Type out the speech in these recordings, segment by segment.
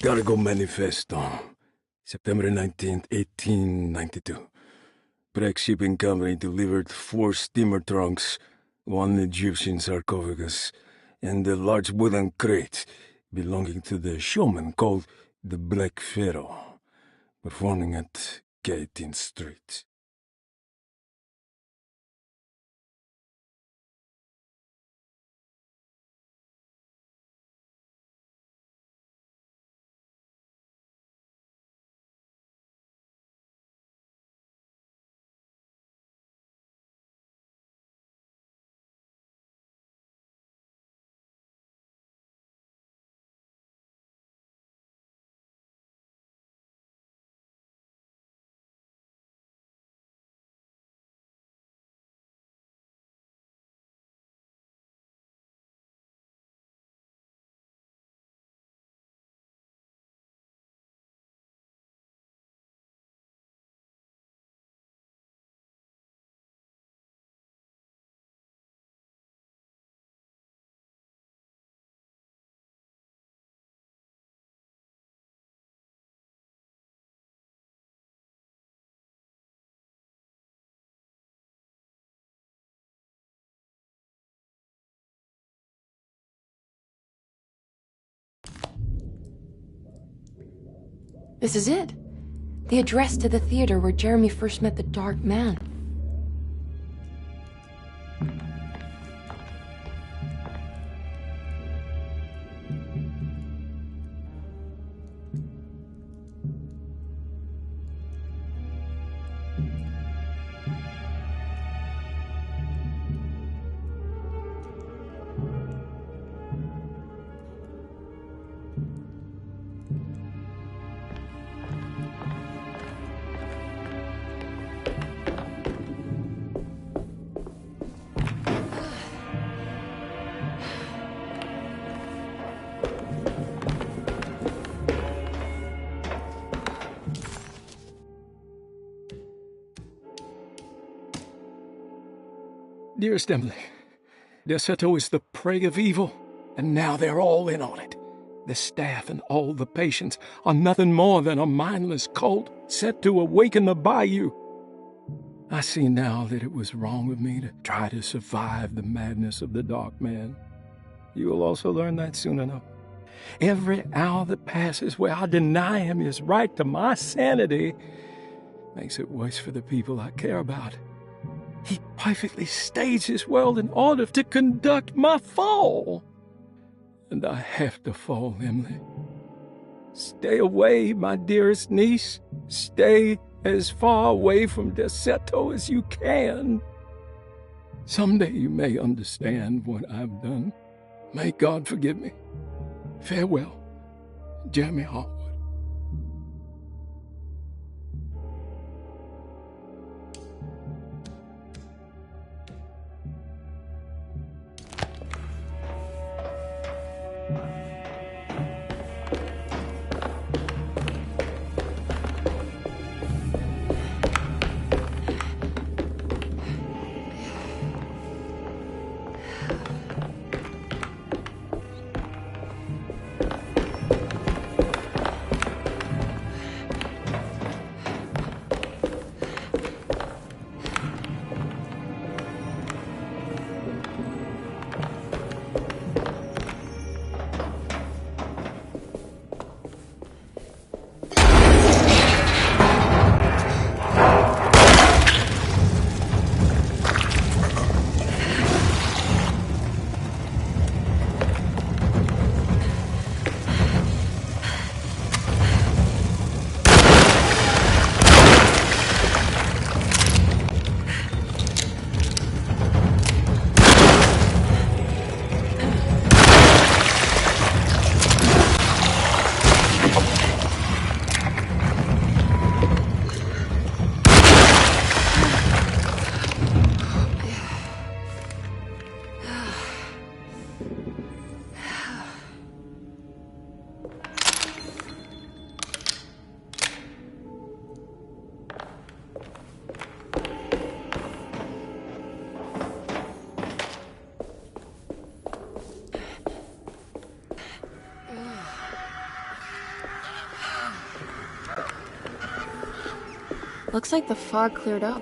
Cargo Manifesto, September 19th, 1892. Breck Shipping Company delivered 4 steamer trunks, 1 Egyptian sarcophagus, and a large wooden crate belonging to the showman called the Black Pharaoh, performing at 18th Street. This is it. The address to the theater where Jeremy first met the Dark Man. Dearest Emily, Deseto is the prey of evil, and now they're all in on it. The staff and all the patients are nothing more than a mindless cult set to awaken the bayou. I see now that it was wrong of me to try to survive the madness of the Dark Man. You will also learn that soon enough. Every hour that passes where I deny him his right to my sanity makes it worse for the people I care about. He perfectly staged his world in order to conduct my fall. And I have to fall, Emily. Stay away, my dearest niece. Stay as far away from Deseto as you can. Someday you may understand what I've done. May God forgive me. Farewell, Jeremy Hartwood. Looks like the fog cleared up.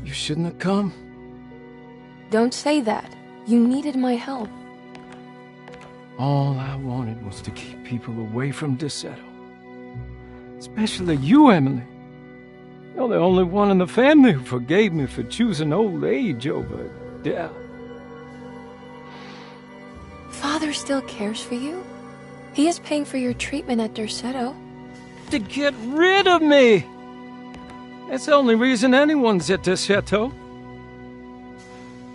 You shouldn't have come. Don't say that. You needed my help. All I wanted was to keep people away from Derceto. Especially you, Emily. You're the only one in the family who forgave me for choosing old age over death. Father still cares for you? He is paying for your treatment at Derceto. To get rid of me! That's the only reason anyone's at Derceto.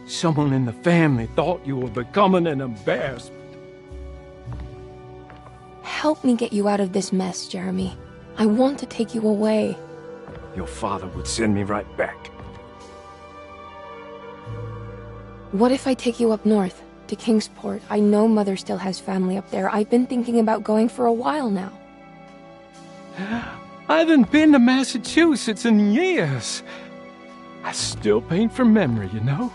Someone in the family thought you were becoming an embarrassment. Help me get you out of this mess, Jeremy. I want to take you away. Your father would send me right back. What if I take you up north, to Kingsport? I know Mother still has family up there. I've been thinking about going for a while now. I haven't been to Massachusetts in years. I still paint from memory, you know.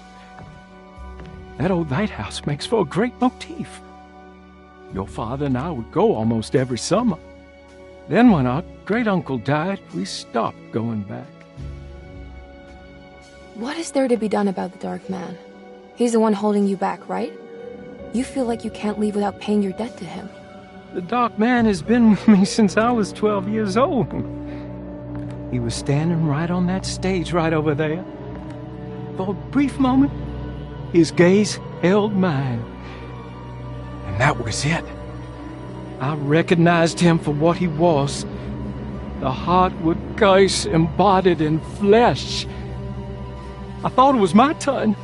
That old lighthouse makes for a great motif. Your father and I would go almost every summer. Then when our great-uncle died, we stopped going back. What is there to be done about the Dark Man? He's the one holding you back, right? You feel like you can't leave without paying your debt to him. The Dark Man has been with me since I was 12 years old. He was standing right on that stage right over there. For a brief moment, his gaze held mine. And that was it. I recognized him for what he was. The Heartwood curse embodied in flesh. I thought it was my turn.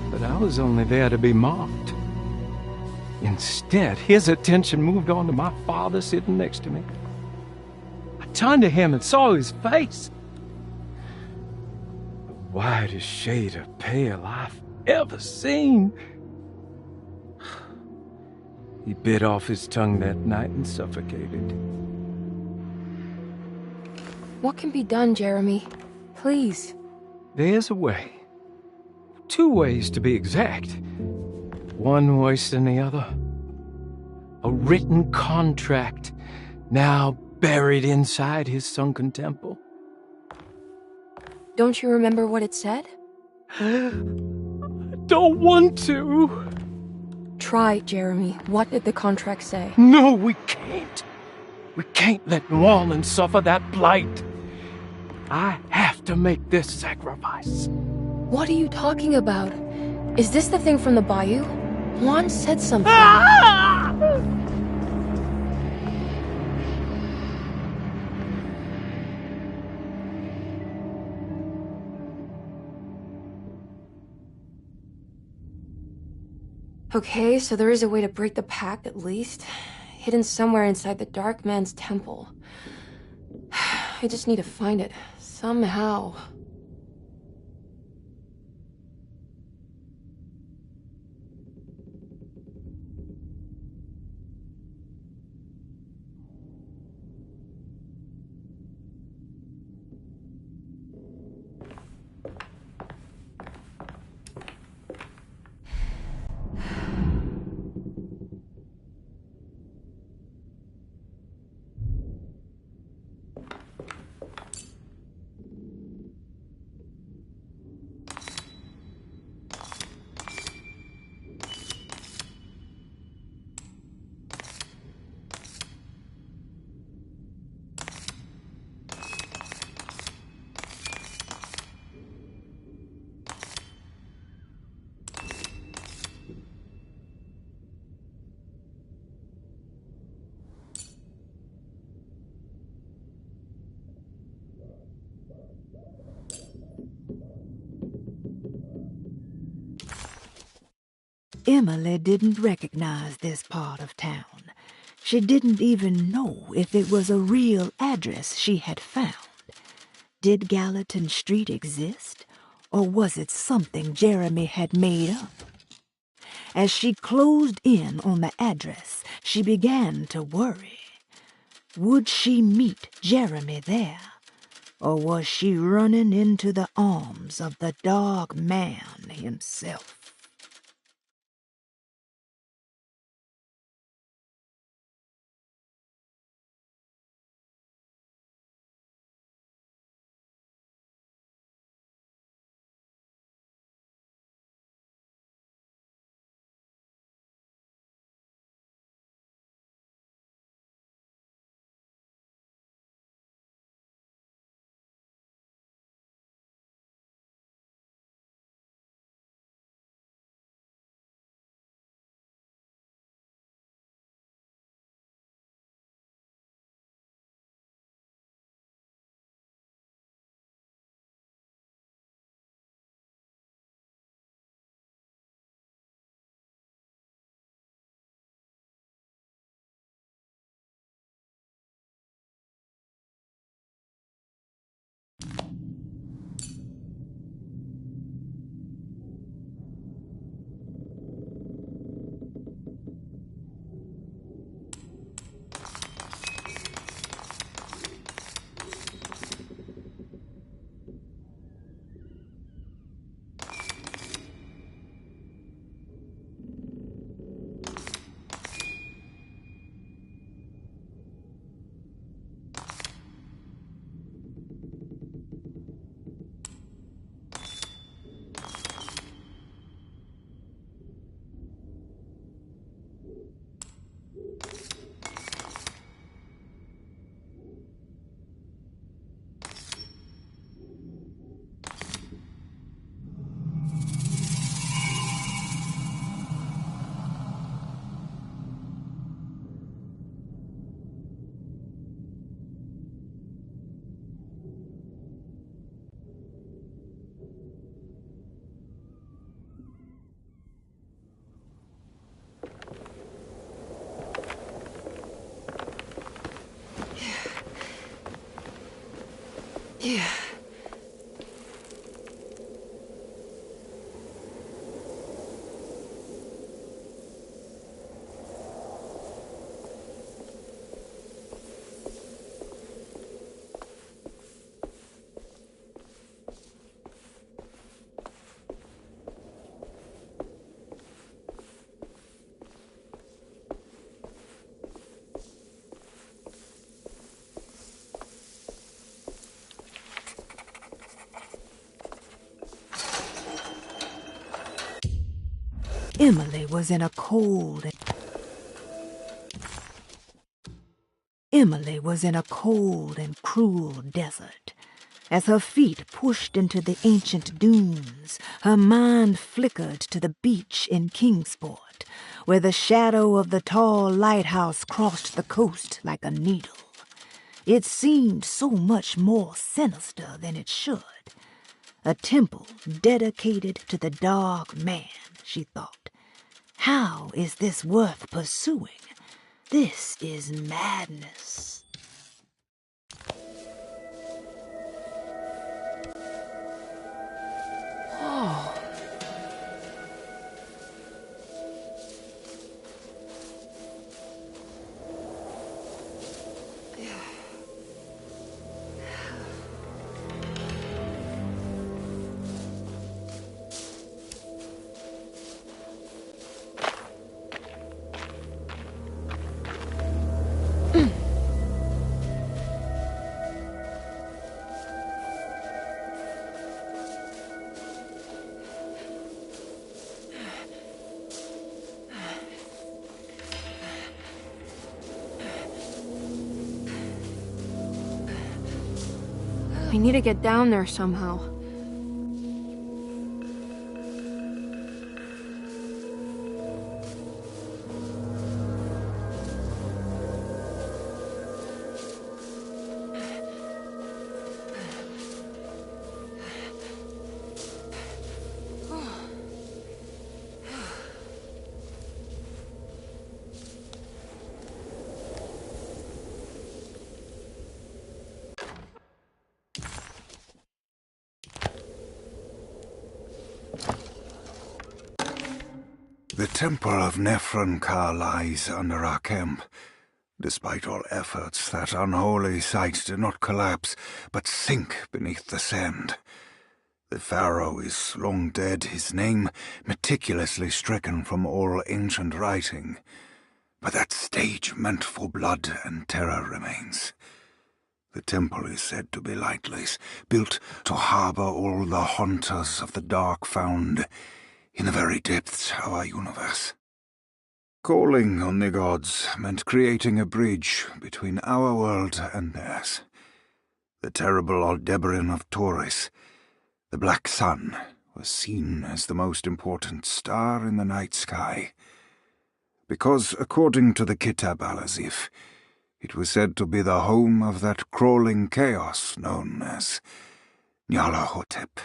But I was only there to be mocked. Instead, his attention moved on to my father sitting next to me. I turned to him and saw his face. The whitest shade of pale I've ever seen. He bit off his tongue that night and suffocated. What can be done, Jeremy? Please. There's a way. 2 ways to be exact. One worse than the other. A written contract, now buried inside his sunken temple. Don't you remember what it said? I don't want to. Try, Jeremy. What did the contract say? No, we can't. We can't let New Orleans suffer that blight. I have to make this sacrifice. What are you talking about? Is this the thing from the bayou? Juan said something. Ah! Okay, so there is a way to break the pact, at least. Hidden somewhere inside the Dark Man's temple. I just need to find it, somehow. Emily didn't recognize this part of town. She didn't even know if it was a real address she had found. Did Gallatin Street exist, or was it something Jeremy had made up? As she closed in on the address, she began to worry. Would she meet Jeremy there, or was she running into the arms of the Dark Man himself? Yeah. Emily was in a cold and cruel desert. As her feet pushed into the ancient dunes, her mind flickered to the beach in Kingsport, where the shadow of the tall lighthouse crossed the coast like a needle. It seemed so much more sinister than it should. A temple dedicated to the Dark Man, she thought. How is this worth pursuing? This is madness. Oh. We need to get down there somehow. The Temple of Nephron-Ka lies under our camp. Despite all efforts, that unholy site did not collapse, but sink beneath the sand. The pharaoh is long dead, his name meticulously stricken from all ancient writing. But that stage meant for blood and terror remains. The temple is said to be lightless, built to harbor all the haunters of the dark found in the very depths of our universe. Calling on the gods meant creating a bridge between our world and theirs. The terrible Aldebaran of Taurus, the Black Sun, was seen as the most important star in the night sky, because, according to the Kitab al-Azif, it was said to be the home of that crawling chaos known as Nyarlathotep.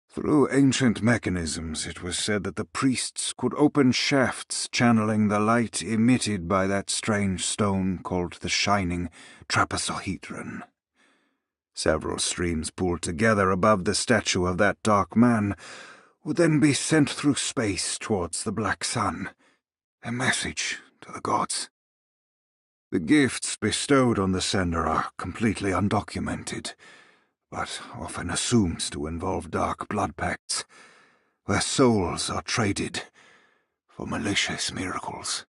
Through ancient mechanisms, it was said that the priests could open shafts channeling the light emitted by that strange stone called the Shining Trapezohedron. Several streams pooled together above the statue of that dark man would then be sent through space towards the Black Sun, a message to the gods. The gifts bestowed on the sender are completely undocumented, but often assumed to involve dark blood pacts, where souls are traded for malicious miracles.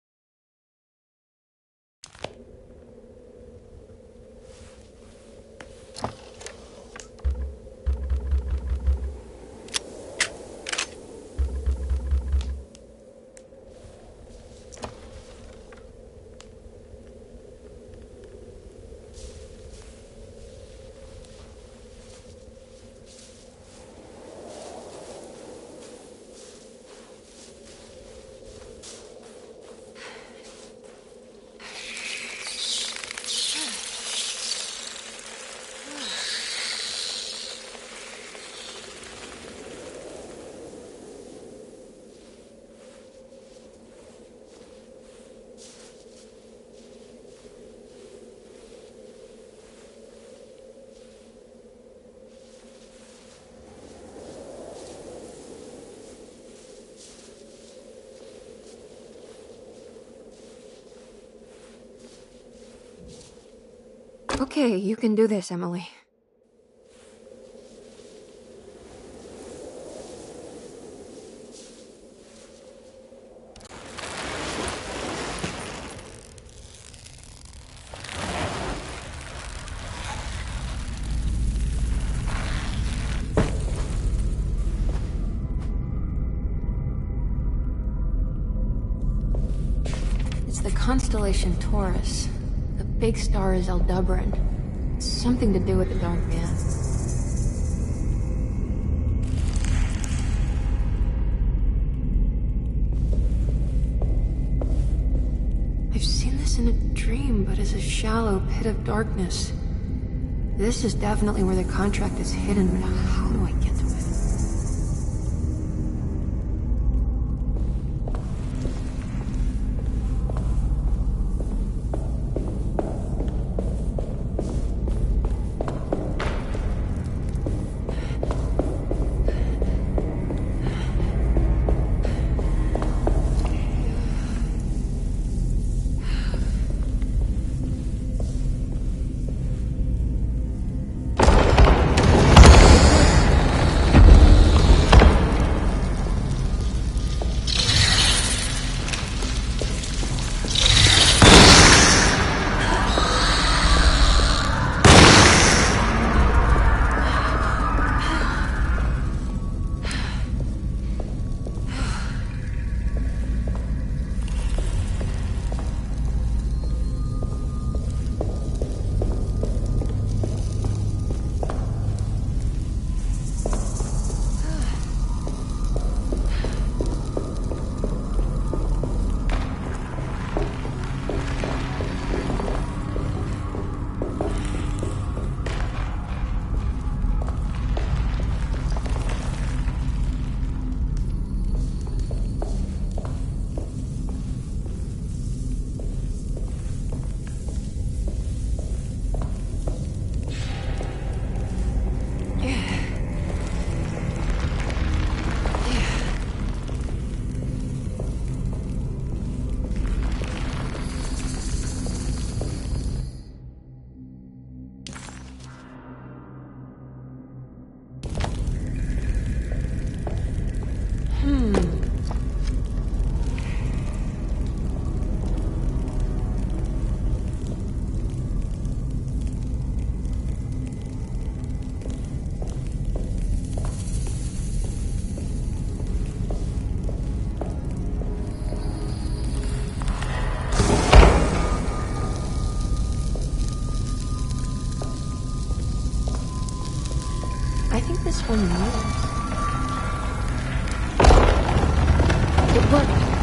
Okay, you can do this, Emily. It's the constellation Taurus. The big star is Aldebaran. It's something to do with the Dark Man. I've seen this in a dream, but as a shallow pit of darkness. This is definitely where the contract is hidden, but how do I get to it? I think this one moves. It worked.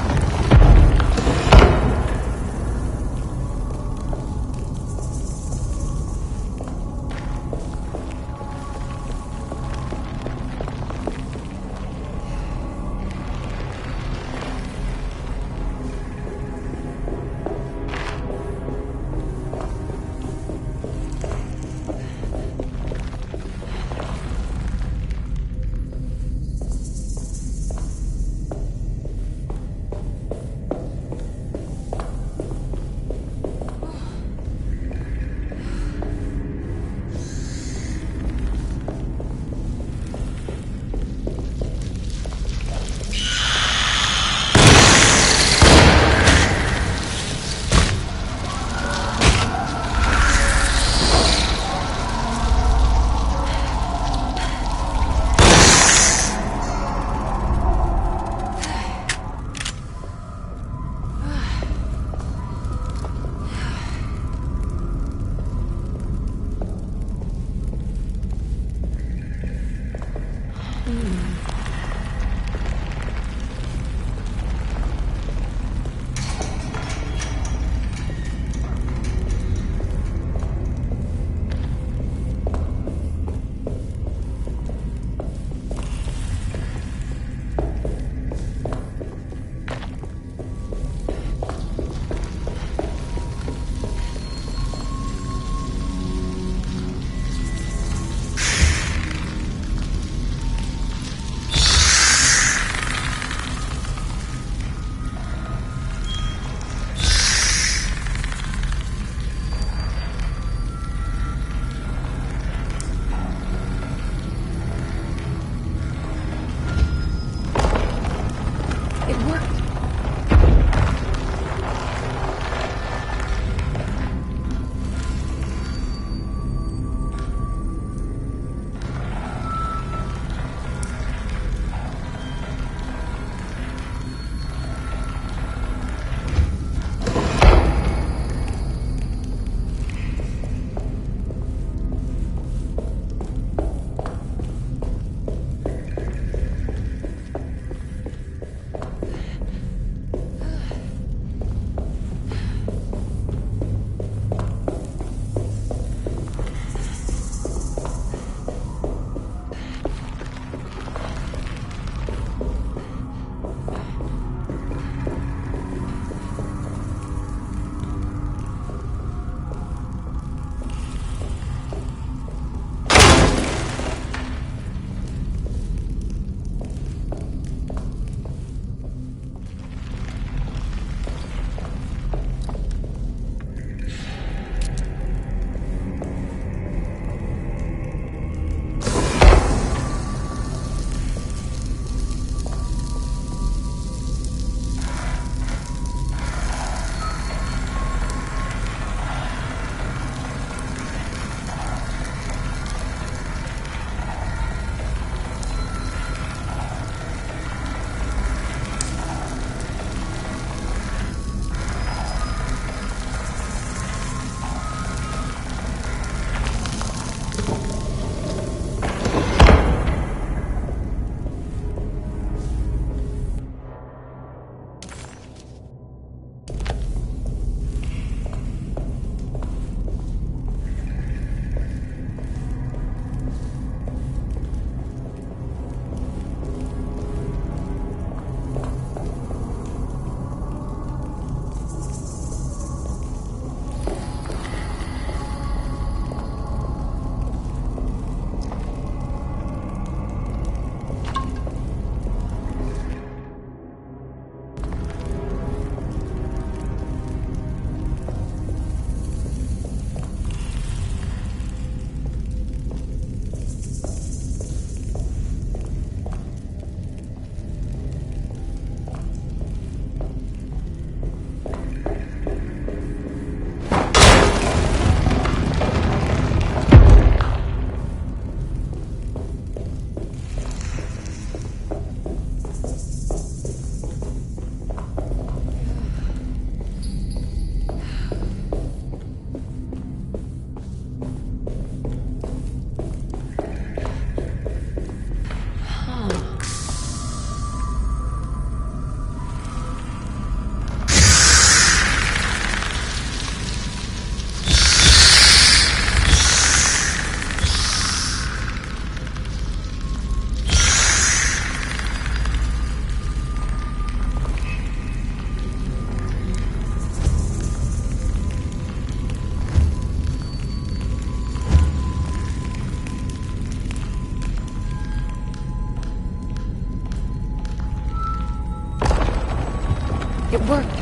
It worked.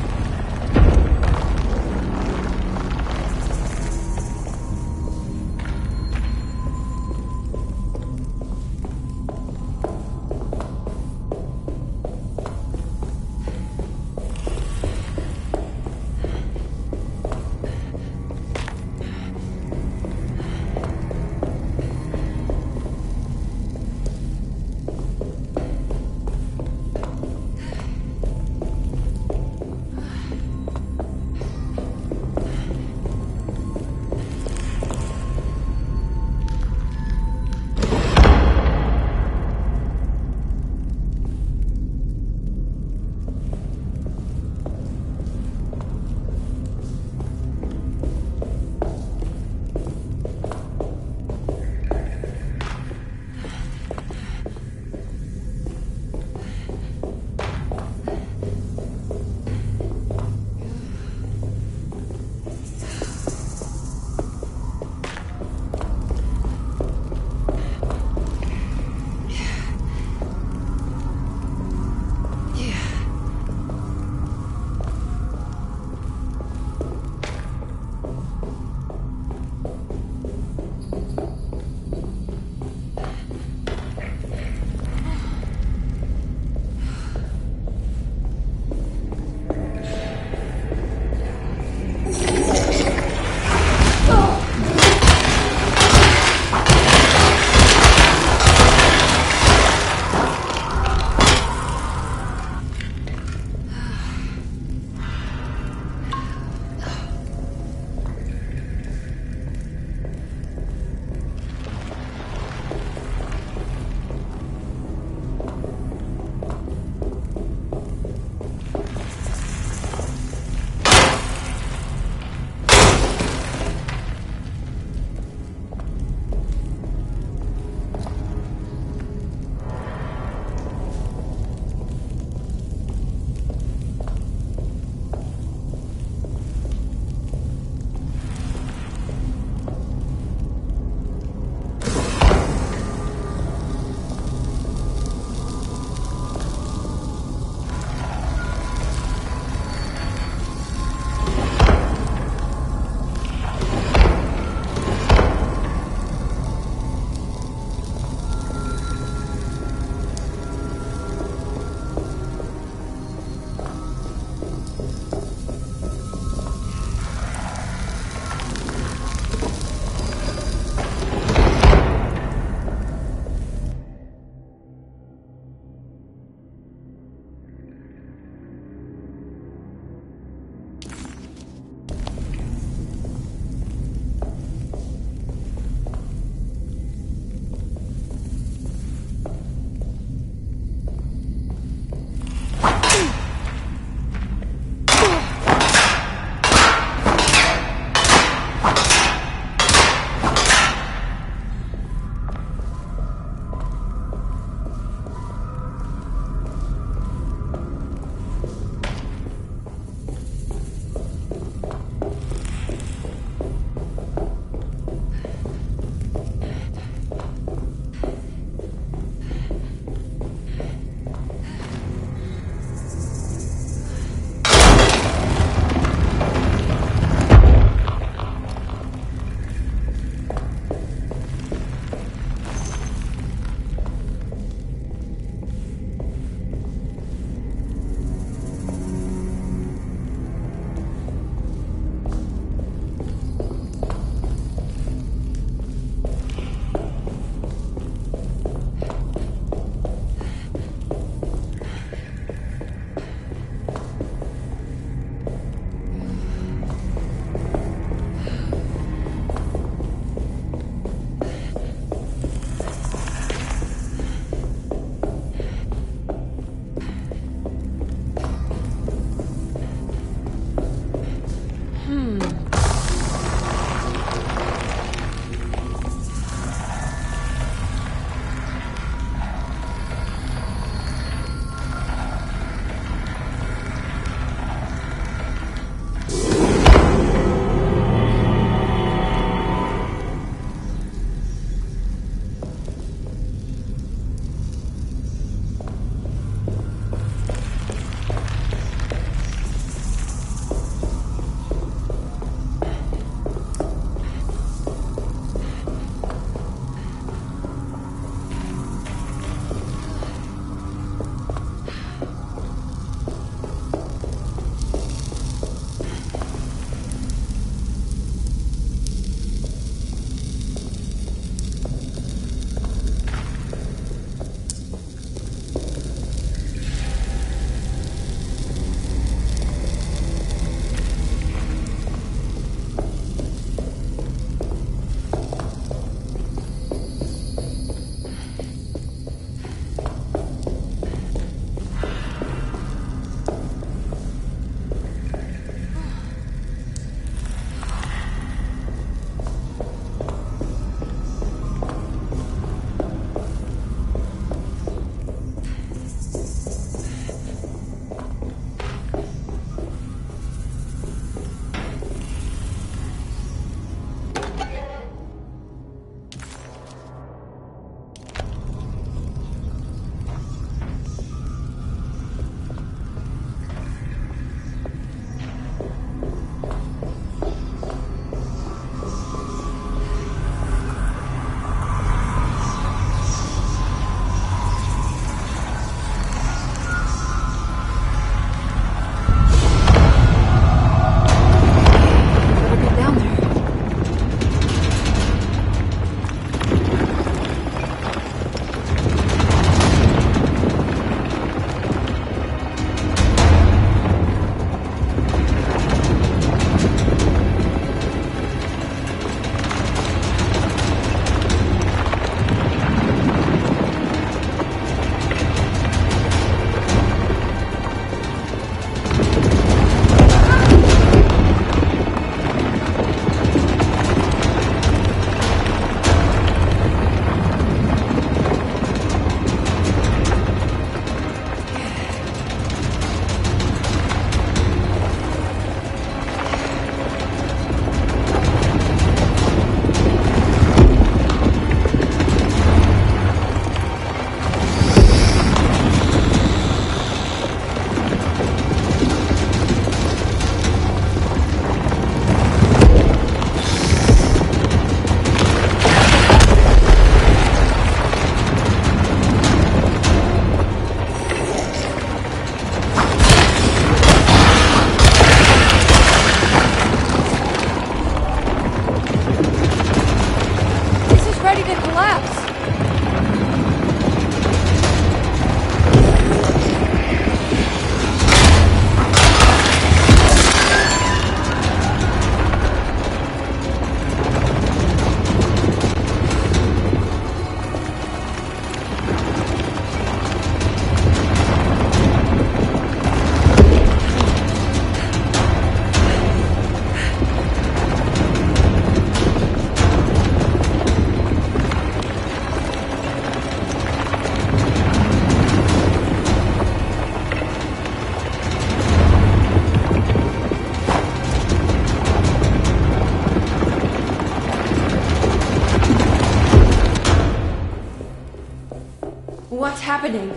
happening?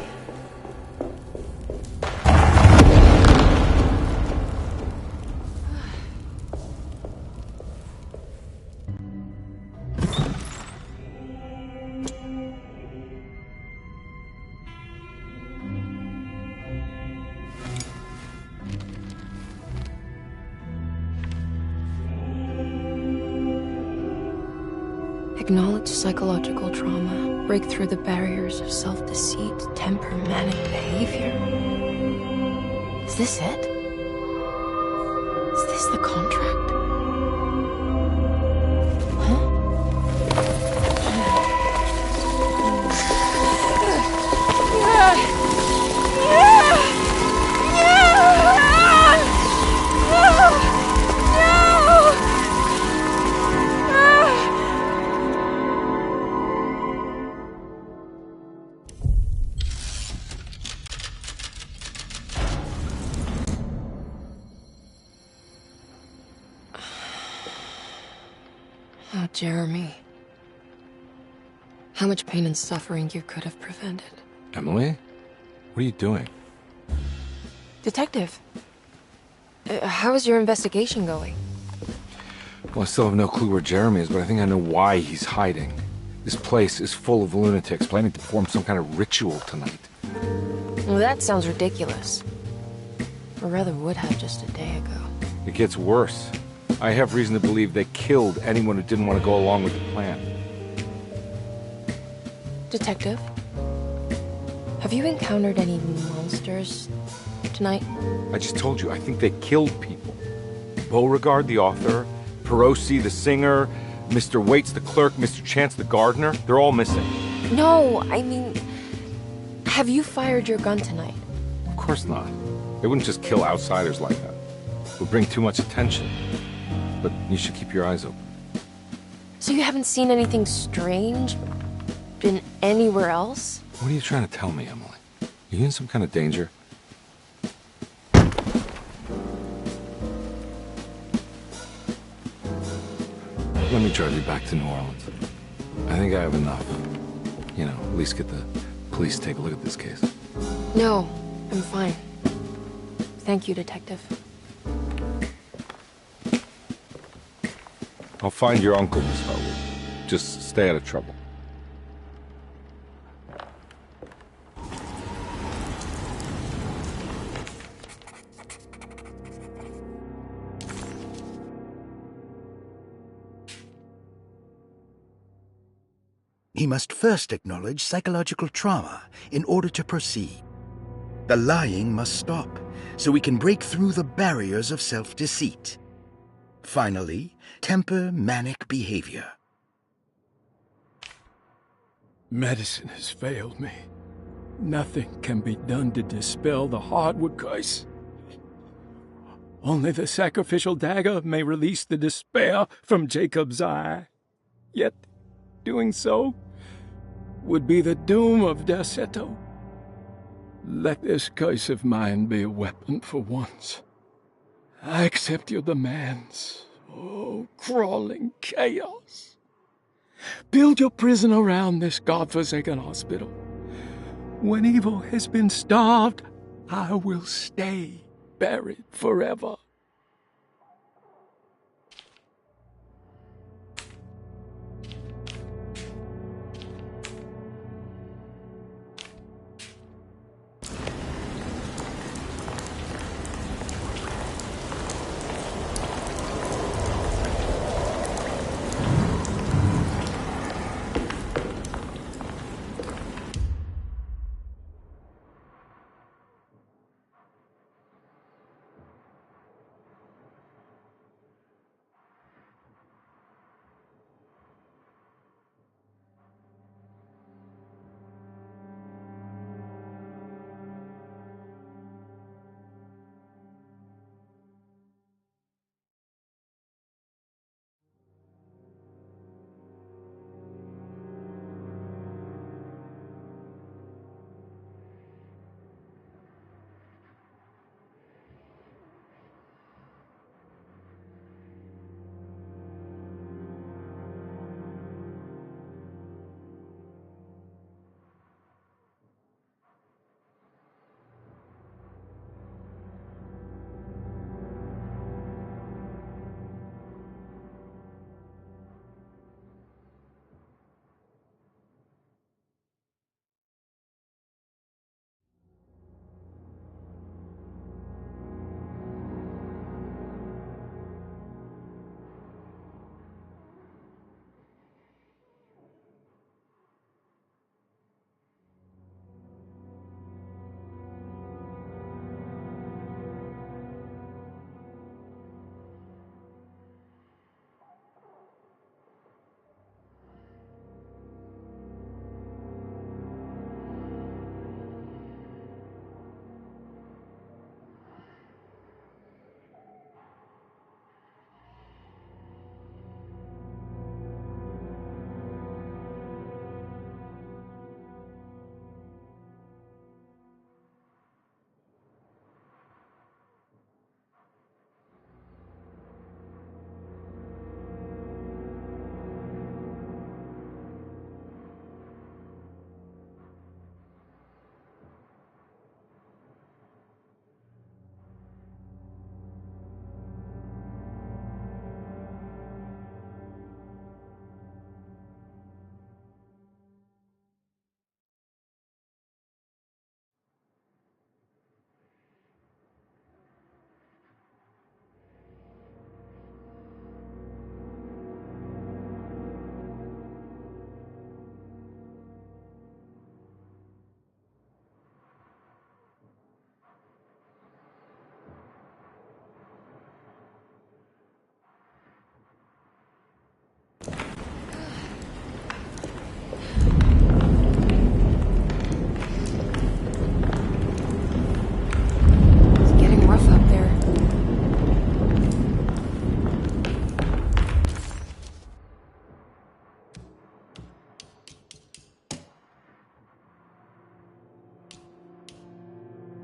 Acknowledge psychological trauma, break through the barriers of self-deceit, temper manic behavior. Is this it? Is this the contract? Oh, Jeremy. How much pain and suffering you could have prevented. Emily? What are you doing? Detective, how is your investigation going? Well, I still have no clue where Jeremy is, but I think I know why he's hiding. This place is full of lunatics planning to perform some kind of ritual tonight. Well, that sounds ridiculous. Or rather would have just a day ago. It gets worse. I have reason to believe they killed anyone who didn't want to go along with the plan. Detective, have you encountered any monsters tonight? I just told you, I think they killed people. Beauregard, the author, Perosi, the singer, Mr. Waits, the clerk, Mr. Chance, the gardener, they're all missing. No, I mean, have you fired your gun tonight? Of course not. They wouldn't just kill outsiders like that. It would bring too much attention. But you should keep your eyes open. So you haven't seen anything strange? Been anywhere else? What are you trying to tell me, Emily? Are you in some kind of danger? Let me drive you back to New Orleans. I think I have enough. You know, at least get the police to take a look at this case. No, I'm fine. Thank you, Detective. I'll find your uncle, Miss Harwood. Just stay out of trouble. He must first acknowledge psychological trauma in order to proceed. The lying must stop, so we can break through the barriers of self-deceit. Finally, temper manic behavior. Medicine has failed me. Nothing can be done to dispel the hardwood curse. Only the sacrificial dagger may release the despair from Jacob's eye. Yet, doing so would be the doom of Derceto. Let this curse of mine be a weapon for once. I accept your demands. Oh, crawling chaos. Build your prison around this godforsaken hospital. When evil has been starved, I will stay buried forever.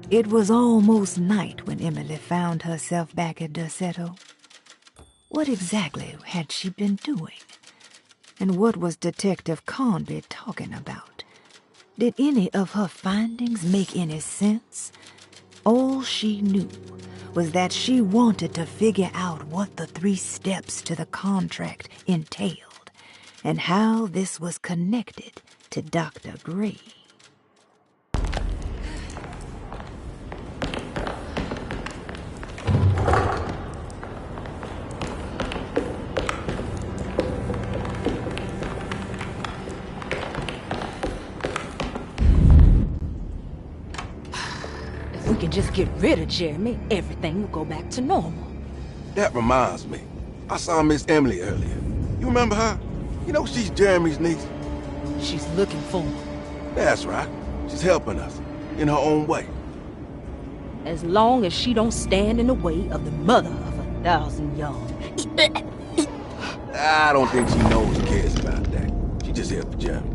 It was almost night when Emily found herself back at Derceto. What exactly had she been doing? And what was Detective Conby talking about? Did any of her findings make any sense? All she knew was that she wanted to figure out what the 3 steps to the contract entailed and how this was connected to Dr. Gray. If we can just get rid of Jeremy, everything will go back to normal. That reminds me. I saw Miss Emily earlier. You remember her? You know she's Jeremy's niece. She's looking for him. That's right. She's helping us, in her own way. As long as she don't stand in the way of the mother of 1,000 young. I don't think she knows or cares about that. She just here for Jeremy.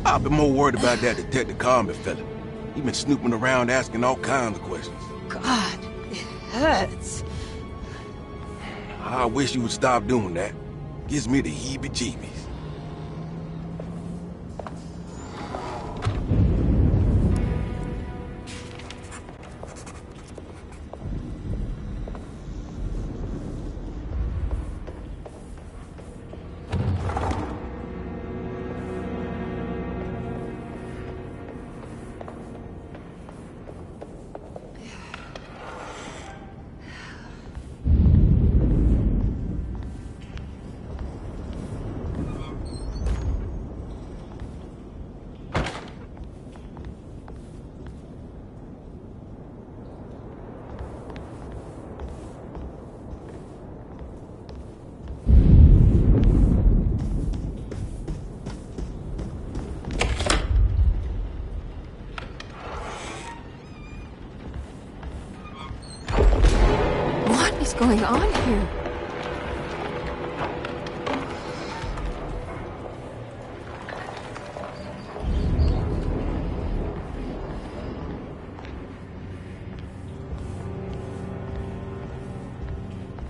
I've been more worried about that Detective Conby fella. He been snooping around asking all kinds of questions. God, it hurts. I wish you would stop doing that. Gives me the heebie-jeebies. What's going on here?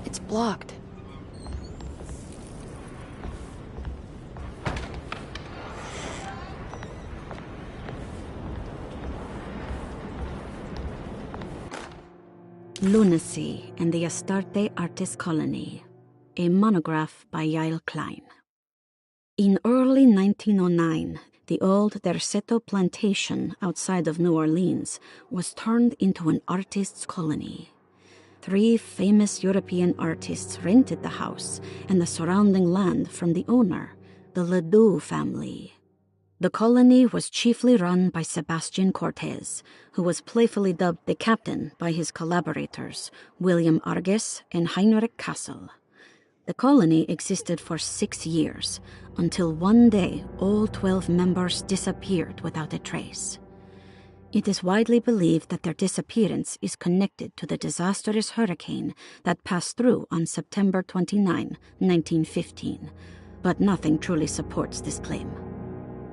It's blocked. Lunacy and the Astarte Artist Colony, a monograph by Yael Klein. In early 1909, the old Derceto plantation outside of New Orleans was turned into an artist's colony. 3 famous European artists rented the house and the surrounding land from the owner, the Ledoux family. The colony was chiefly run by Sebastian Cortez, who was playfully dubbed the captain by his collaborators, William Arges and Heinrich Kassel. The colony existed for 6 years, until one day all 12 members disappeared without a trace. It is widely believed that their disappearance is connected to the disastrous hurricane that passed through on September 29, 1915, but nothing truly supports this claim.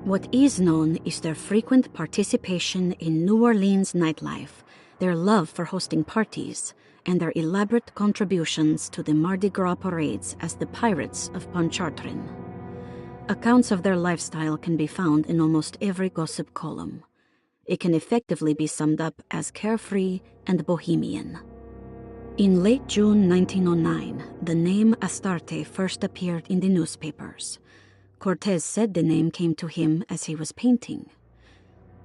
What is known is their frequent participation in New Orleans nightlife, their love for hosting parties, and their elaborate contributions to the Mardi Gras parades as the Pirates of Pontchartrain. Accounts of their lifestyle can be found in almost every gossip column. It can effectively be summed up as carefree and bohemian. In late June 1909, the name Astarte first appeared in the newspapers. Cortez said the name came to him as he was painting.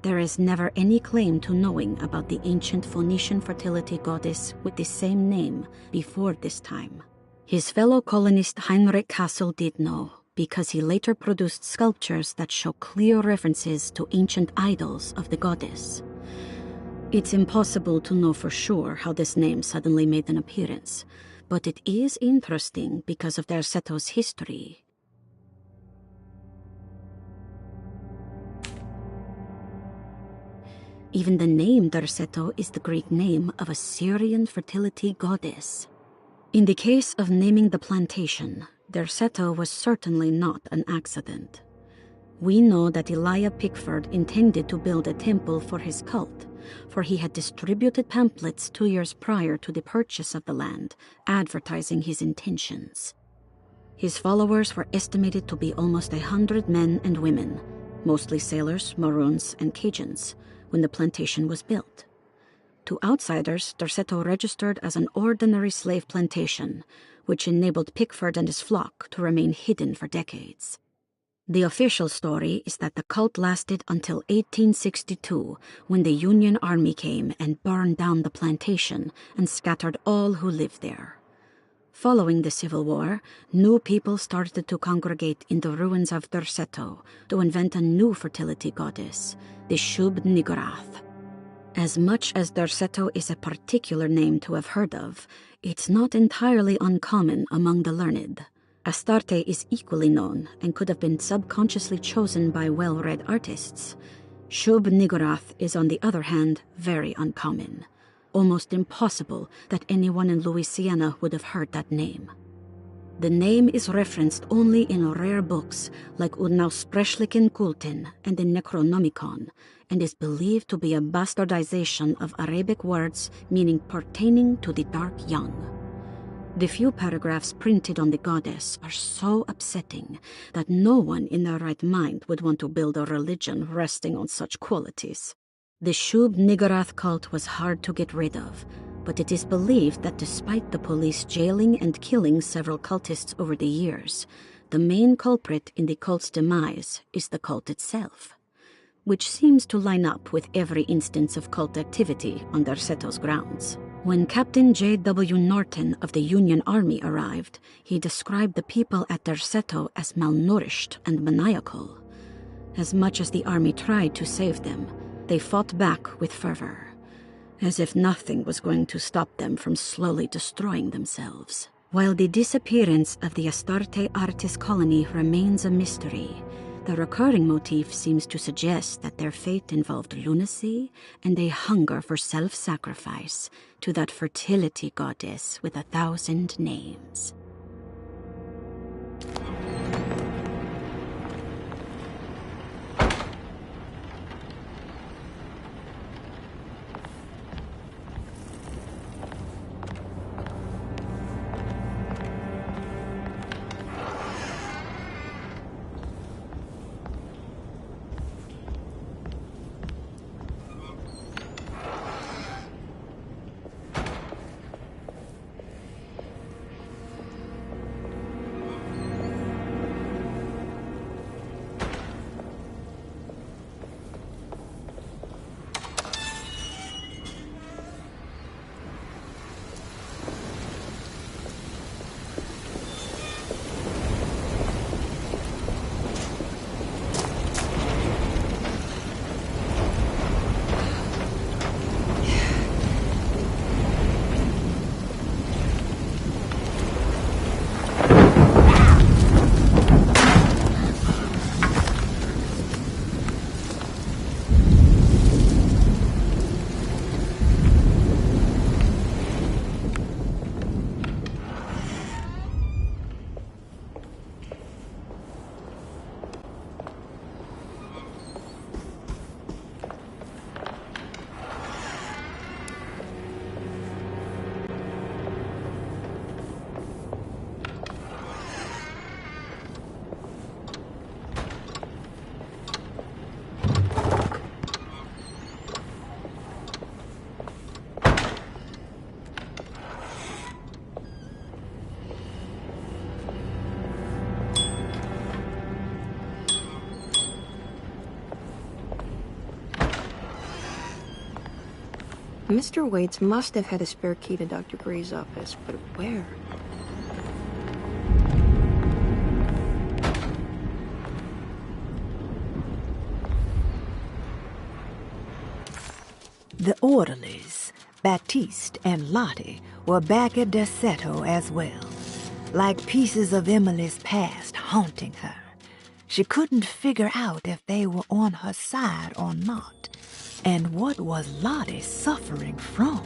There is never any claim to knowing about the ancient Phoenician fertility goddess with the same name before this time. His fellow colonist Heinrich Kassel did know, because he later produced sculptures that show clear references to ancient idols of the goddess. It's impossible to know for sure how this name suddenly made an appearance, but it is interesting because of Derceto's history. Even the name Derceto is the Greek name of a Syrian fertility goddess. In the case of naming the plantation, Derceto was certainly not an accident. We know that Elijah Pickford intended to build a temple for his cult, for he had distributed pamphlets 2 years prior to the purchase of the land, advertising his intentions. His followers were estimated to be almost 100 men and women, mostly sailors, Maroons, and Cajuns, when the plantation was built. To outsiders, Darceto registered as an ordinary slave plantation, which enabled Pickford and his flock to remain hidden for decades. The official story is that the cult lasted until 1862, when the Union Army came and burned down the plantation and scattered all who lived there. Following the Civil War, new people started to congregate in the ruins of Darceto to invent a new fertility goddess, the Shub-Niggurath. As much as Darceto is a particular name to have heard of, it's not entirely uncommon among the learned. Astarte is equally known and could have been subconsciously chosen by well-read artists. Shub-Niggurath is, on the other hand, very uncommon. Almost impossible that anyone in Louisiana would have heard that name. The name is referenced only in rare books like Unaussprechlichen Kulten and the Necronomicon, and is believed to be a bastardization of Arabic words meaning pertaining to the dark young. The few paragraphs printed on the goddess are so upsetting that no one in their right mind would want to build a religion resting on such qualities. The Shub-Niggurath cult was hard to get rid of, but it is believed that despite the police jailing and killing several cultists over the years, the main culprit in the cult's demise is the cult itself, which seems to line up with every instance of cult activity on Darceto's grounds. When Captain J.W. Norton of the Union Army arrived, he described the people at Darceto as malnourished and maniacal. As much as the army tried to save them, they fought back with fervor, as if nothing was going to stop them from slowly destroying themselves. While the disappearance of the Astarte Artis colony remains a mystery, the recurring motif seems to suggest that their fate involved lunacy and a hunger for self-sacrifice to that fertility goddess with 1,000 names. Mr. Waits must have had a spare key to Dr. Gray's office, but where? The orderlies, Baptiste and Lottie, were back at Darceto as well, like pieces of Emily's past haunting her. She couldn't figure out if they were on her side or not. And what was Lottie suffering from?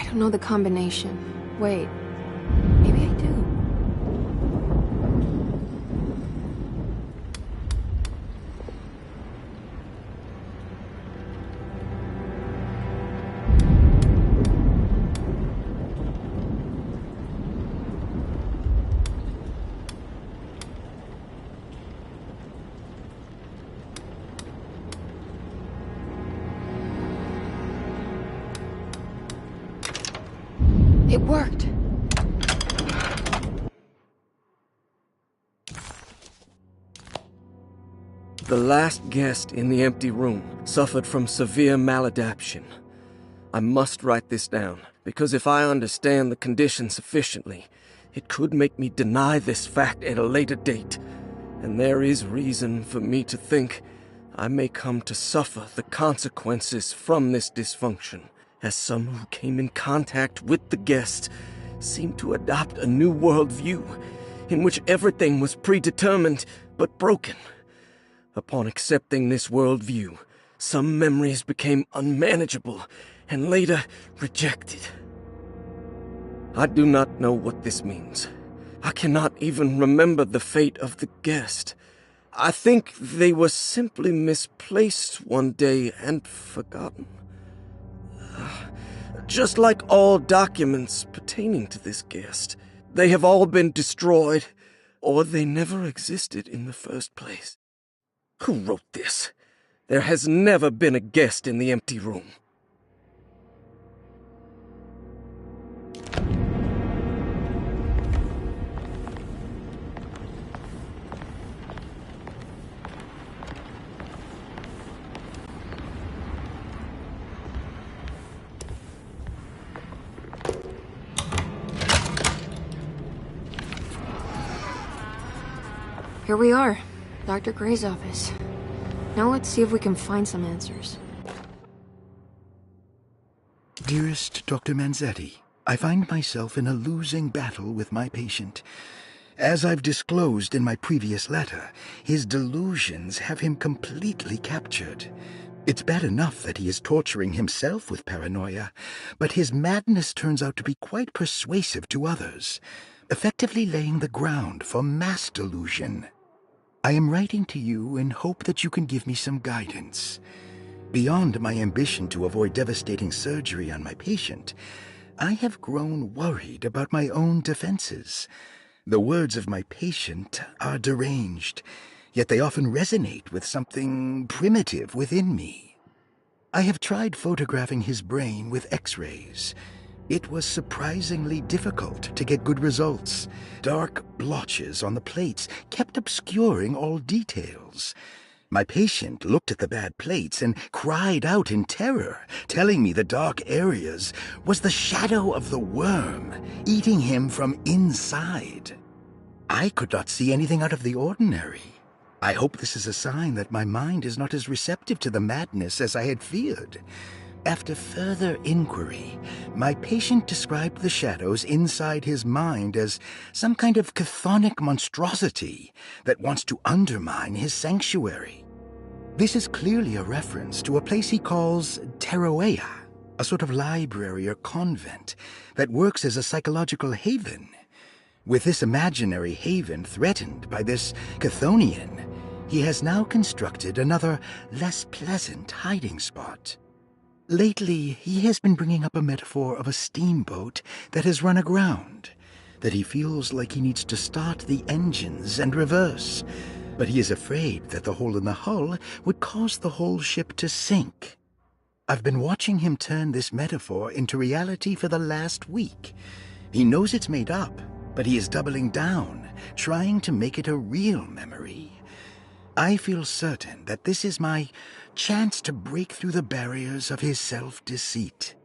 don't know the combination. Wait, maybe I do. It worked. The last guest in the empty room suffered from severe maladaptation. I must write this down, because if I understand the condition sufficiently, it could make me deny this fact at a later date, and there is reason for me to think I may come to suffer the consequences from this dysfunction, as some who came in contact with the guest seemed to adopt a new worldview in which everything was predetermined but broken. Upon accepting this worldview, some memories became unmanageable and later rejected. I do not know what this means. I cannot even remember the fate of the guest. I think they were simply misplaced one day and forgotten. Just like all documents pertaining to this guest, they have all been destroyed, or they never existed in the first place. Who wrote this? There has never been a guest in the empty room. Here we are, Dr. Gray's office. Now let's see if we can find some answers. Dearest Dr. Manzetti, I find myself in a losing battle with my patient. As I've disclosed in my previous letter, his delusions have him completely captured. It's bad enough that he is torturing himself with paranoia, but his madness turns out to be quite persuasive to others, effectively laying the ground for mass delusion. I am writing to you in hope that you can give me some guidance. Beyond my ambition to avoid devastating surgery on my patient, I have grown worried about my own defenses. The words of my patient are deranged, yet they often resonate with something primitive within me. I have tried photographing his brain with X-rays. It was surprisingly difficult to get good results. Dark blotches on the plates kept obscuring all details. My patient looked at the bad plates and cried out in terror, telling me the dark areas was the shadow of the worm eating him from inside. I could not see anything out of the ordinary. I hope this is a sign that my mind is not as receptive to the madness as I had feared. After further inquiry, my patient described the shadows inside his mind as some kind of chthonic monstrosity that wants to undermine his sanctuary. This is clearly a reference to a place he calls Teroea, a sort of library or convent that works as a psychological haven. With this imaginary haven threatened by this Chthonian, he has now constructed another, less pleasant hiding spot. Lately, he has been bringing up a metaphor of a steamboat that has run aground, that he feels like he needs to start the engines and reverse, but he is afraid that the hole in the hull would cause the whole ship to sink. I've been watching him turn this metaphor into reality for the last week. He knows it's made up, but he is doubling down, trying to make it a real memory. I feel certain that this is my chance to break through the barriers of his self-deceit.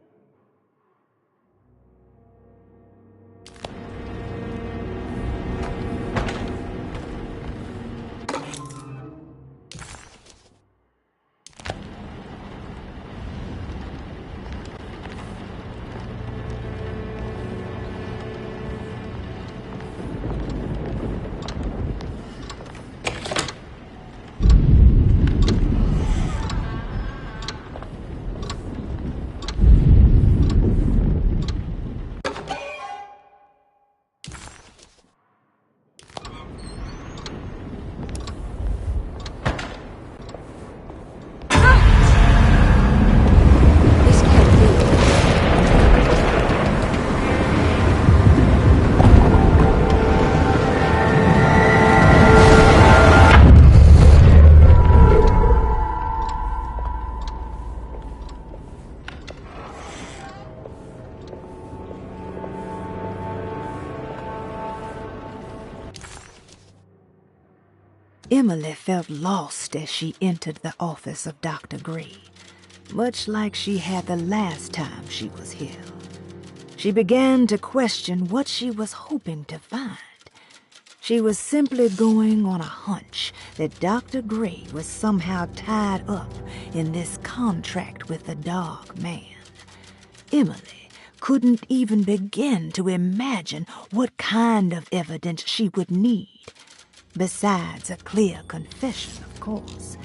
Emily felt lost as she entered the office of Dr. Gray, much like she had the last time she was here. She began to question what she was hoping to find. She was simply going on a hunch that Dr. Gray was somehow tied up in this contract with the Dark Man. Emily couldn't even begin to imagine what kind of evidence she would need, besides a clear confession, of course.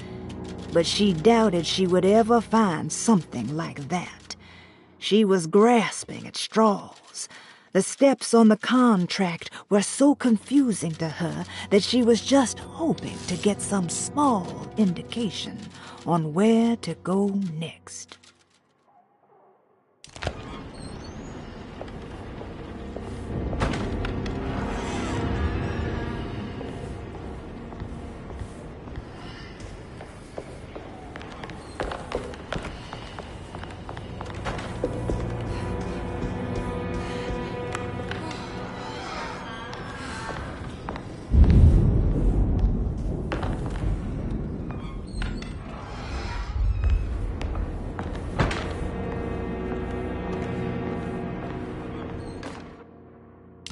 But she doubted she would ever find something like that. She was grasping at straws. The steps on the contract were so confusing to her that she was just hoping to get some small indication on where to go next.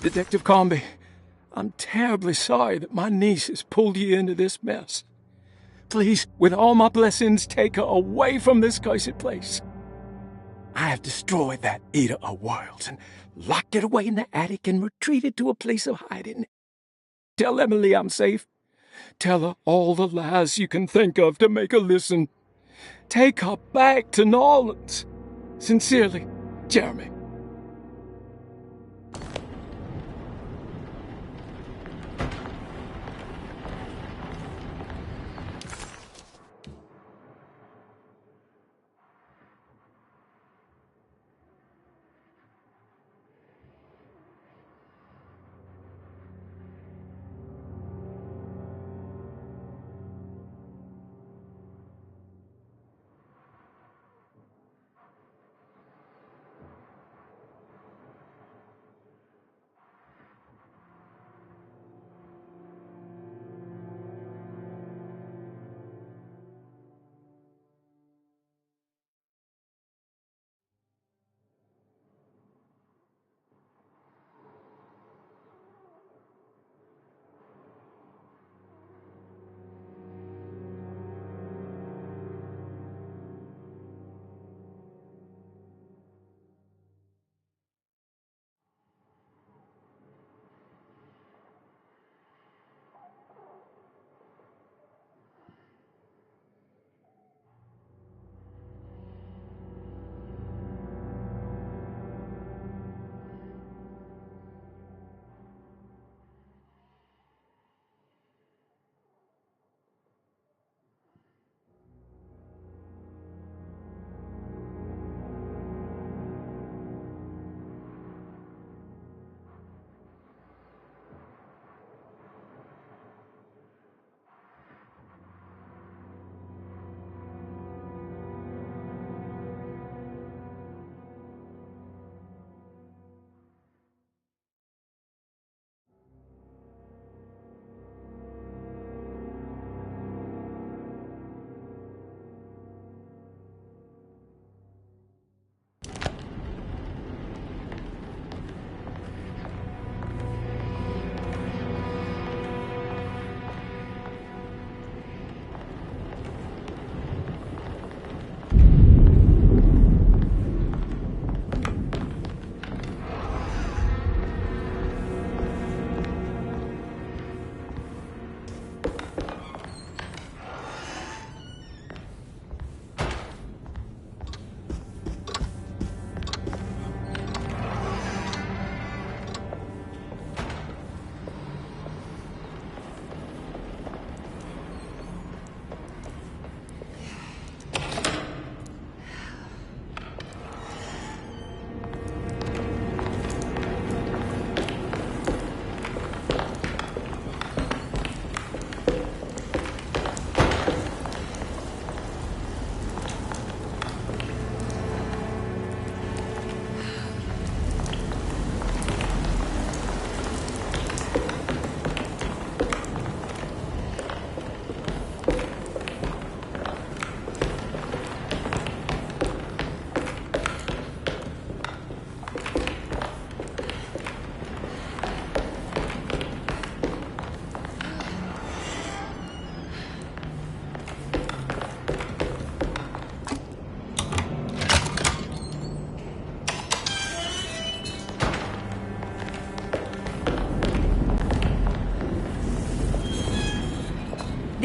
Detective Comby, I'm terribly sorry that my niece has pulled you into this mess. Please, with all my blessings, take her away from this cursed place. I have destroyed that Eater of Worlds and locked it away in the attic and retreated to a place of hiding. Tell Emily I'm safe. Tell her all the lies you can think of to make her listen. Take her back to New Orleans. Sincerely, Jeremy.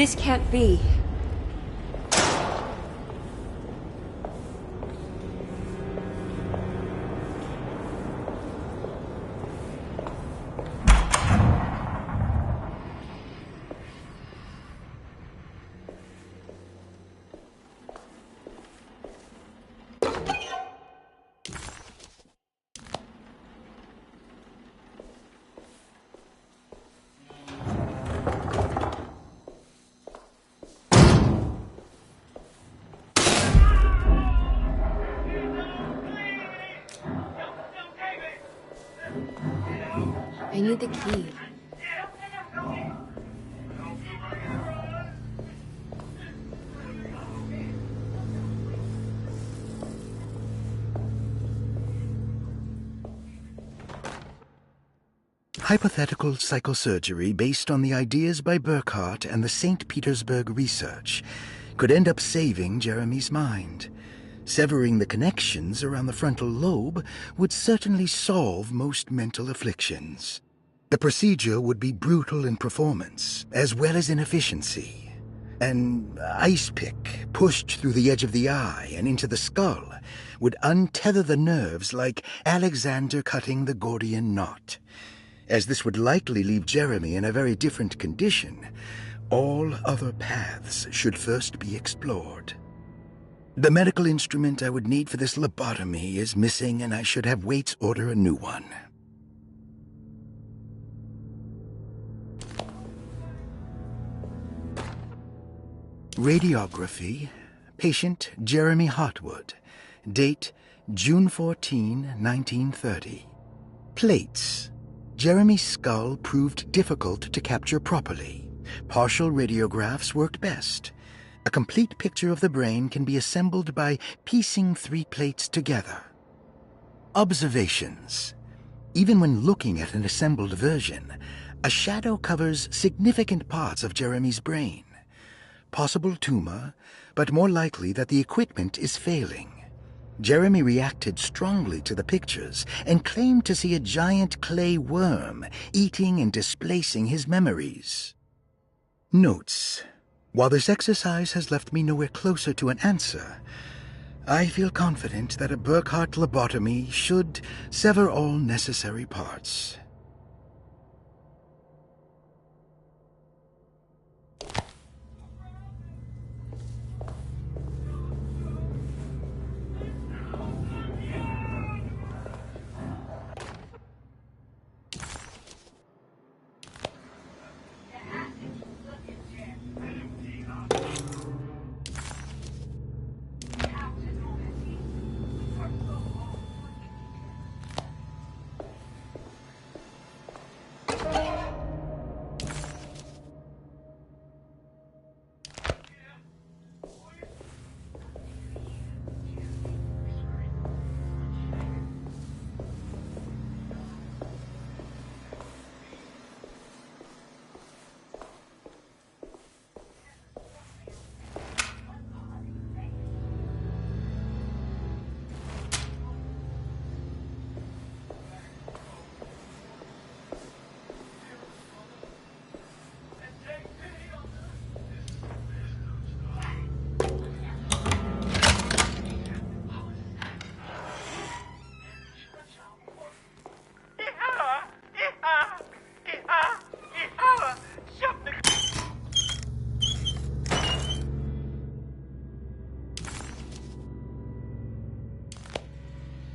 This can't be. I need the key. Hypothetical psychosurgery based on the ideas by Burkhardt and the St. Petersburg research could end up saving Jeremy's mind. Severing the connections around the frontal lobe would certainly solve most mental afflictions. The procedure would be brutal in performance, as well as in efficiency. An ice pick pushed through the edge of the eye and into the skull would untether the nerves like Alexander cutting the Gordian knot. As this would likely leave Jeremy in a very different condition, all other paths should first be explored. The medical instrument I would need for this lobotomy is missing, and I should have Waits order a new one. Radiography. Patient Jeremy Hotwood. Date June 14, 1930. Plates. Jeremy's skull proved difficult to capture properly. Partial radiographs worked best. A complete picture of the brain can be assembled by piecing 3 plates together. Observations. Even when looking at an assembled version, a shadow covers significant parts of Jeremy's brain. Possible tumor, but more likely that the equipment is failing. Jeremy reacted strongly to the pictures and claimed to see a giant clay worm eating and displacing his memories. Notes. While this exercise has left me nowhere closer to an answer, I feel confident that a Burkhardt lobotomy should sever all necessary parts.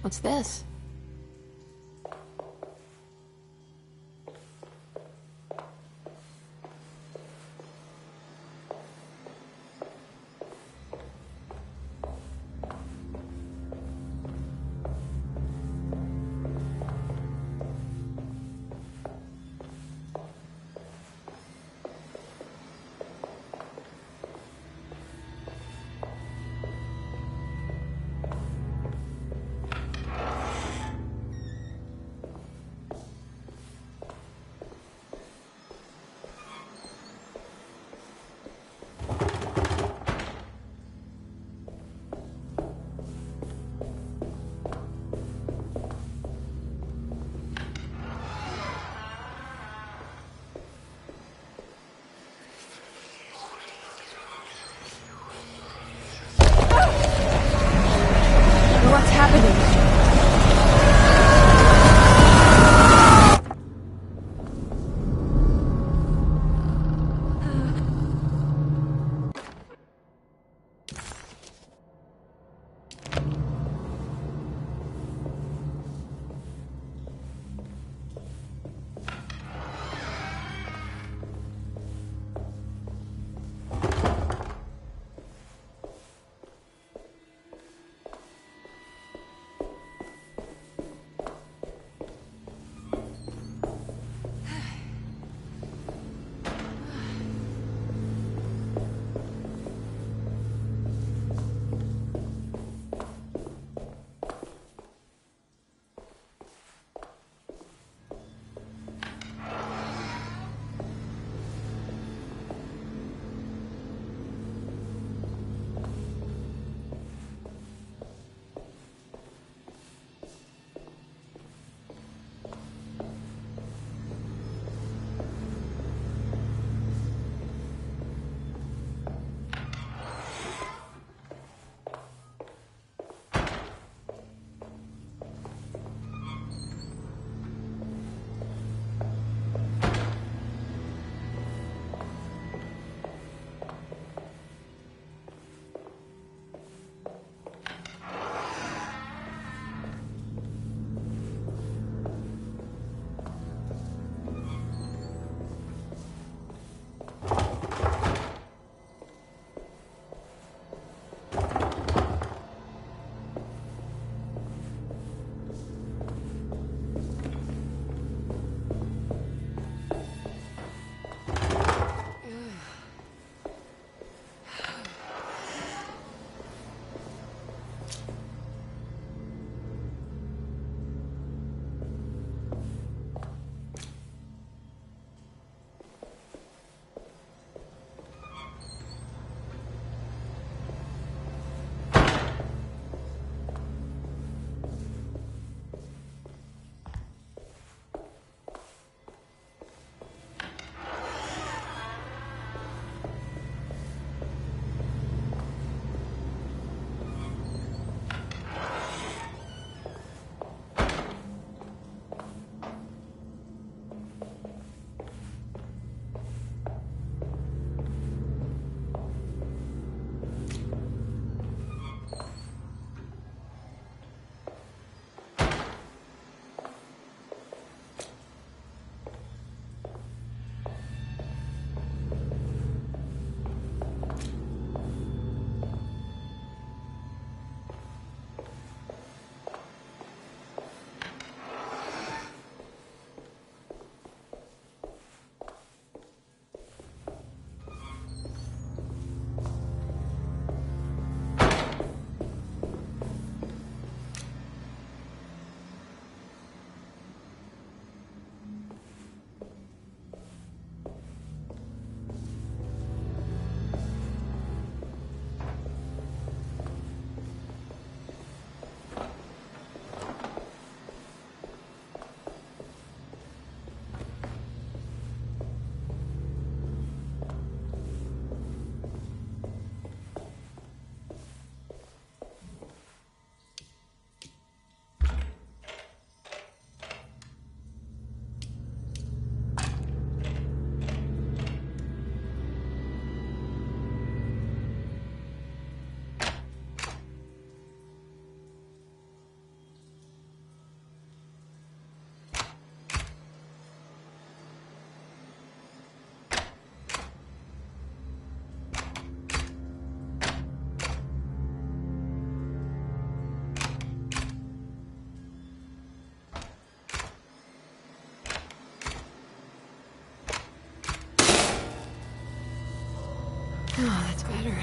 What's this? Oh, that's better.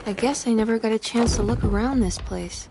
I guess I never got a chance to look around this place.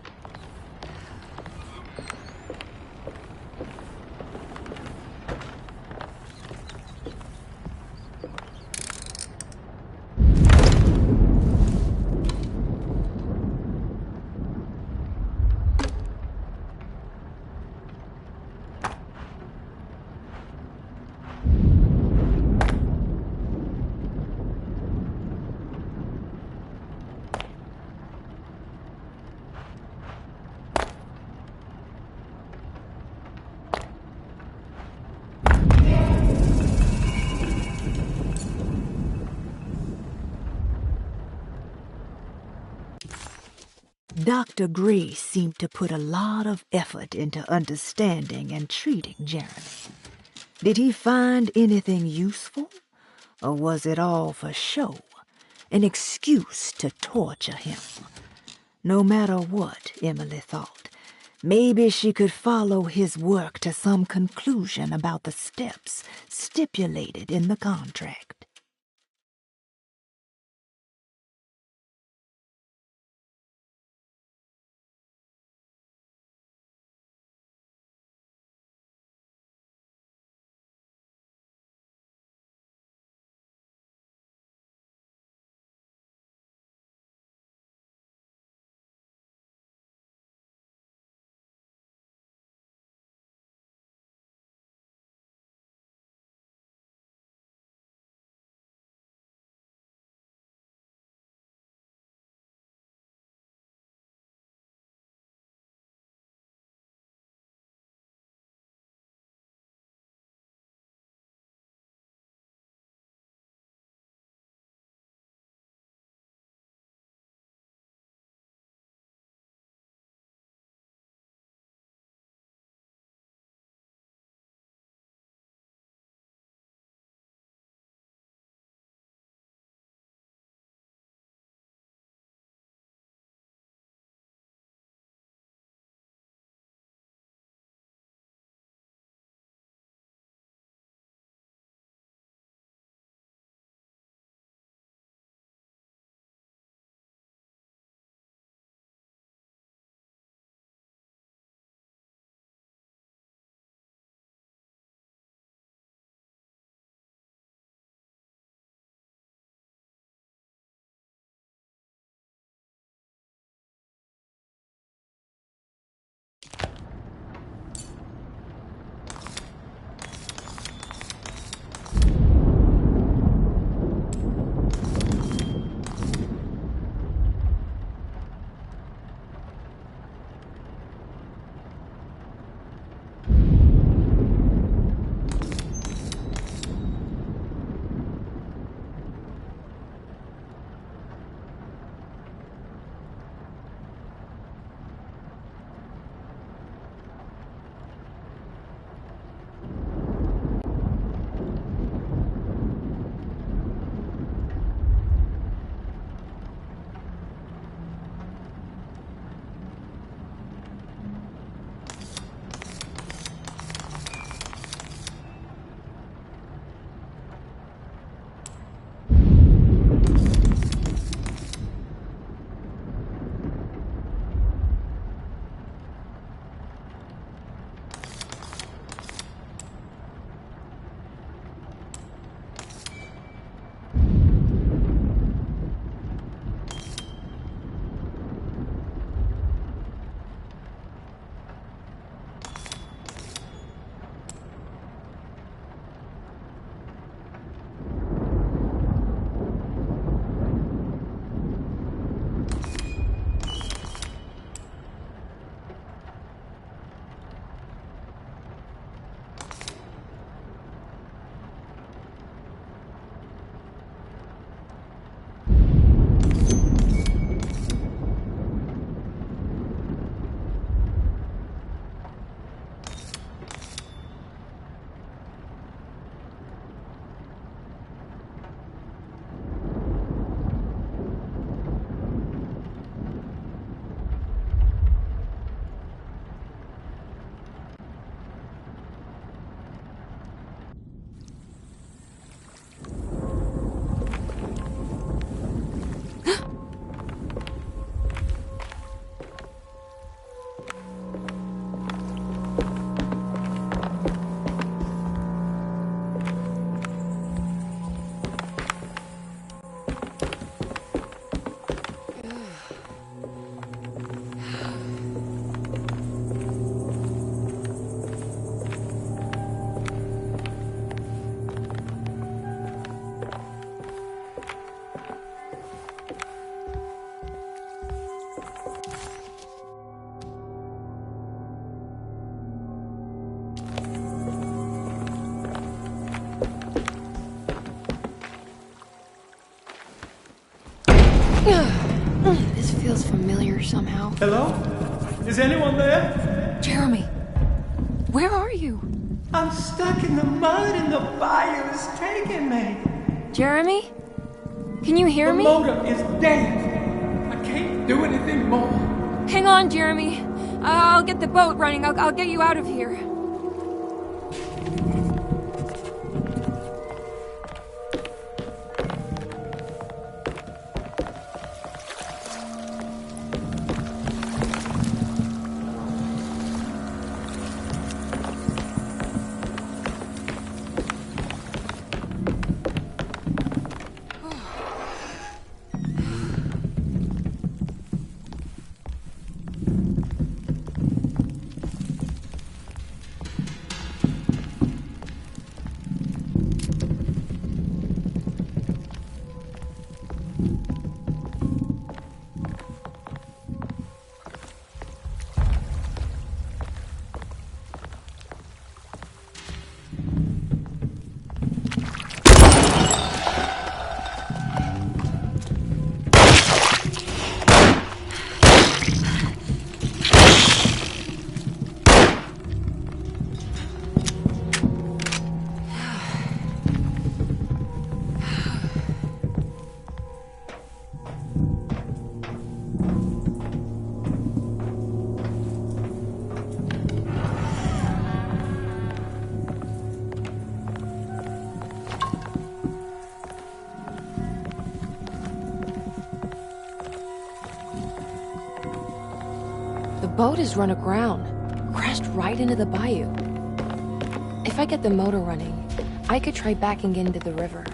Dr. Gray seemed to put a lot of effort into understanding and treating Jeremy. Did he find anything useful? Or was it all for show? An excuse to torture him? No matter what, Emily thought, maybe she could follow his work to some conclusion about the steps stipulated in the contract. This feels familiar somehow. Hello? Is anyone there? Jeremy, where are you? I'm stuck in the mud and the bayou's taking me. Jeremy? Can you hear me? The motor is dead. I can't do anything more. Hang on, Jeremy. I'll get the boat running. I'll get you out of here. The boat is run aground, crashed right into the bayou. If I get the motor running, I could try backing into the river.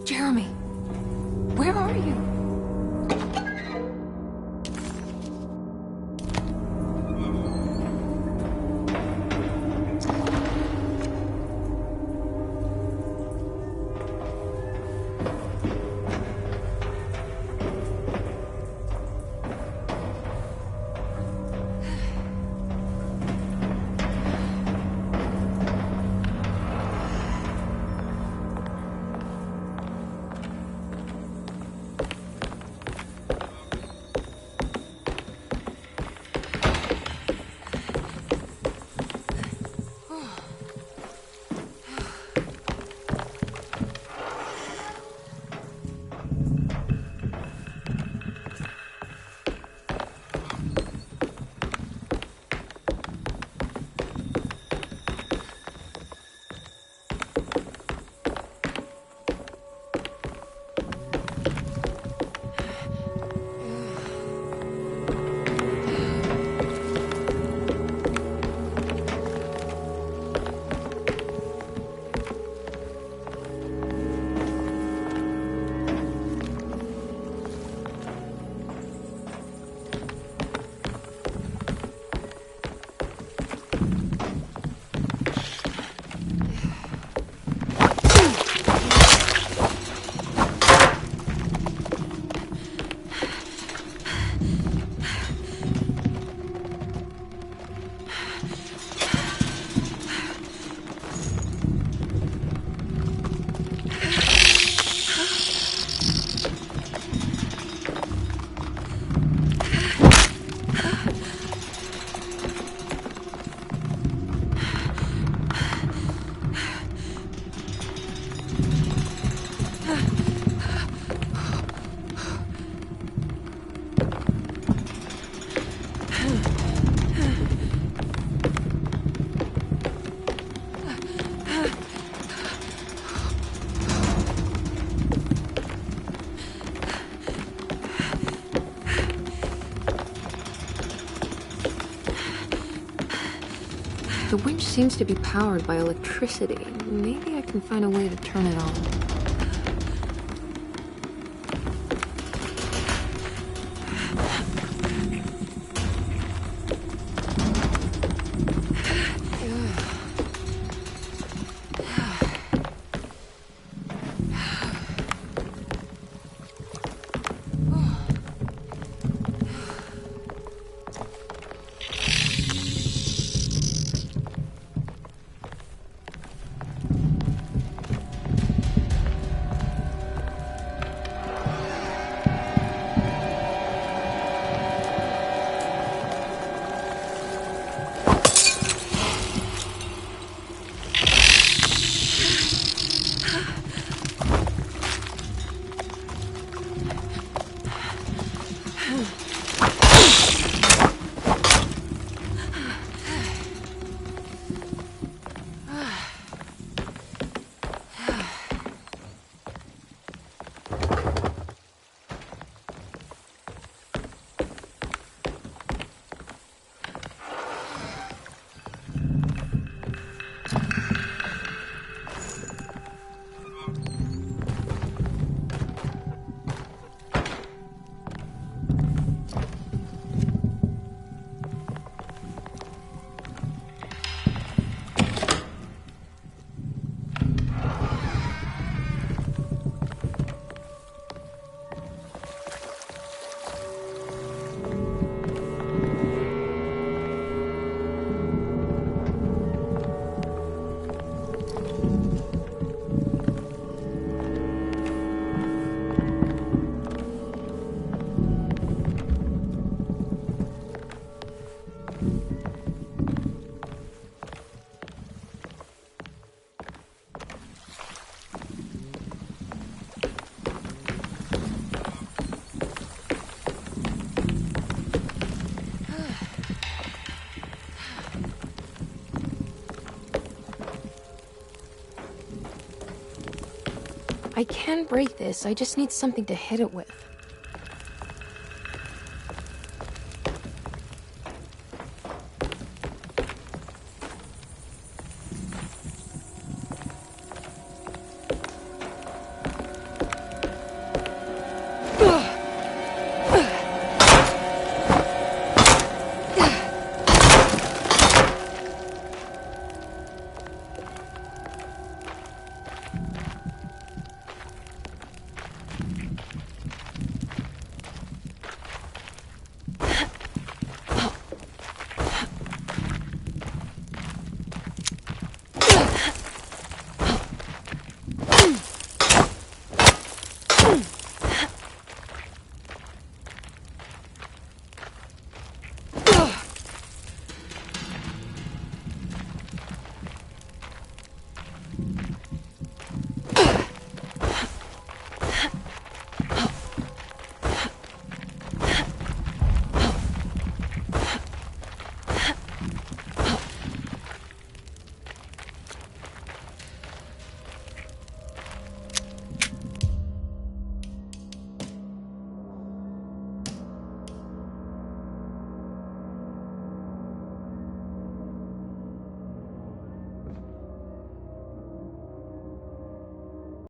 Jeremy, where are you? The winch seems to be powered by electricity. Maybe I can find a way to turn it on. I can break this, I just need something to hit it with.